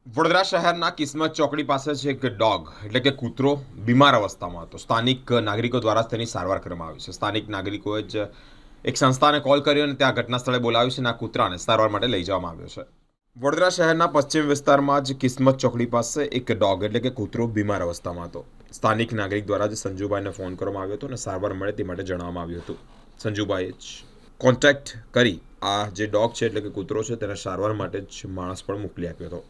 વડોદરા શહેરના કિસ્મત ચોકડી પાસે છે એક ડોગ એટલે કે કૂતરો બીમાર અવસ્થામાં હતો. સ્થાનિક નાગરિકો દ્વારા તેની સારવાર કરવામાં આવી છે. સ્થાનિક નાગરિકોએ જ એક સંસ્થાને કોલ કર્યો અને ત્યાં ઘટના સ્થળે બોલાવ્યું છે અને આ કૂતરાને સારવાર માટે લઈ જવામાં આવ્યો છે. વડોદરા શહેરના પશ્ચિમ વિસ્તારમાં જ કિસ્મત ચોકડી પાસે એક ડોગ એટલે કે કૂતરો બીમાર અવસ્થામાં હતો. સ્થાનિક નાગરિક દ્વારા જ સંજુભાઈને ફોન કરવામાં આવ્યો હતો અને સારવાર મળે તે માટે જણાવવામાં આવ્યું હતું. સંજુભાઈએ જ કોન્ટેક્ટ કરી આ જે ડોગ છે એટલે કે કૂતરો છે તેને સારવાર માટે જ માણસ પણ મોકલી આપ્યો હતો.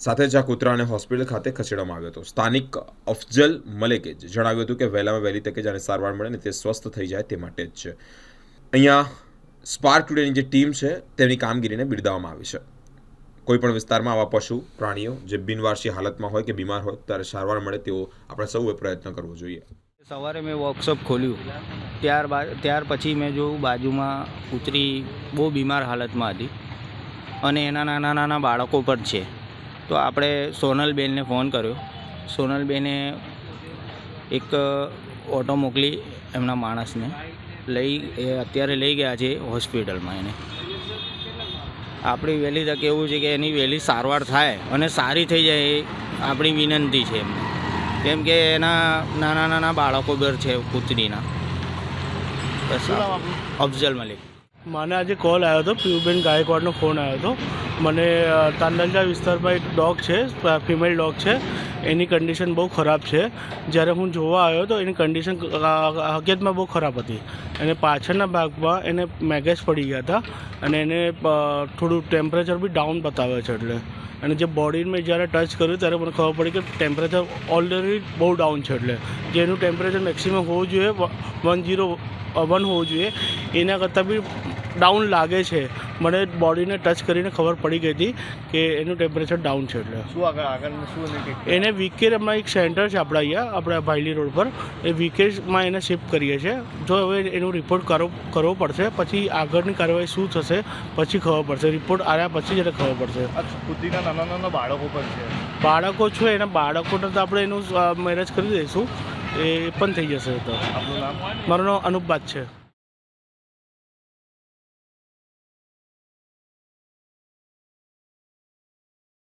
સાથે જ આ કૂતરાને હોસ્પિટલ ખાતે ખસેડવામાં આવ્યો હતો. સ્થાનિક અફજલ મલેકે જણાવ્યું હતું કે વહેલામાં વહેલી તકે જાણે સારવાર મળે ને તે સ્વસ્થ થઈ જાય તે માટે જ છે. અહીંયા સ્પાર્ક ટુડેની જે ટીમ છે તેની કામગીરીને બિરદાવવામાં આવી છે. કોઈપણ વિસ્તારમાં આવા પશુ પ્રાણીઓ જે બિનવારસી હાલતમાં હોય કે બીમાર હોય ત્યારે સારવાર મળે તેવો આપણે સૌએ પ્રયત્ન કરવો જોઈએ. સવારે મેં વર્કશોપ ખોલ્યું ત્યાર પછી મેં જોયું બાજુમાં કૂતરી બહુ બીમાર હાલતમાં હતી અને એના નાના નાના બાળકો પર છે. તો આપણે સોનલબેનને ફોન કર્યો. સોનલબેને એક ઓટો મોકલી એમના માણસને અત્યારે લઈ ગયા છે હોસ્પિટલમાં. એને આપણી વહેલી તક એવું છે કે એની વહેલી સારવાર થાય અને સારી થઈ જાય એ આપણી વિનંતી છે એમને, કેમ કે એના નાના નાના બાળકો બર છે કૂતરીના. બસ. અફઝલ મલિક. મને આજે કોલ આવ્યો હતો, પીયુબેન ગાયકવાડનો ફોન આવ્યો હતો. મને તાંડલજા વિસ્તારમાં એક ડોગ છે, ફિમેલ ડોગ છે, એની કન્ડિશન બહુ ખરાબ છે. જ્યારે હું જોવા આવ્યો તો એની કન્ડિશન હકીકતમાં બહુ ખરાબ હતી. એને પાછળના ભાગમાં એને મેગેસ પડી ગયા હતા અને એને થોડું ટેમ્પરેચર બી ડાઉન બતાવે છે. એટલે અને જે બોડીને જ્યારે ટચ કર્યું ત્યારે મને ખબર પડી કે ટેમ્પરેચર ઓલરેડી બહુ ડાઉન છે. એટલે જે એનું ટેમ્પરેચર મેક્સિમમ હોવું જોઈએ 101 હોવું જોઈએ, એના કરતાં બી ડાઉન લાગે છે. મને બોડીને ટચ કરીને ખબર પડી ગઈ હતી કે એનું ટેમ્પરેચર ડાઉન છે. એટલે શું એને વીકેરમાં એક સેન્ટર છે આપણા ભાયલી રોડ પર, એ વીકેમાં એને શિફ્ટ કરીએ છીએ. જો હવે એનું રિપોર્ટ કરવો પડશે, પછી આગળની કાર્યવાહી શું થશે પછી ખબર પડશે. રિપોર્ટ આવ્યા પછી જ એને ખબર પડશે. કુદીના નાના નાના બાળકો પણ છે. બાળકો છે, એના બાળકોને તો આપણે એનું મેરેજ કરી દઈશું, એ પણ થઈ જશે. તો આપનું નામ? મારું નામ અનુપ બાદ છે.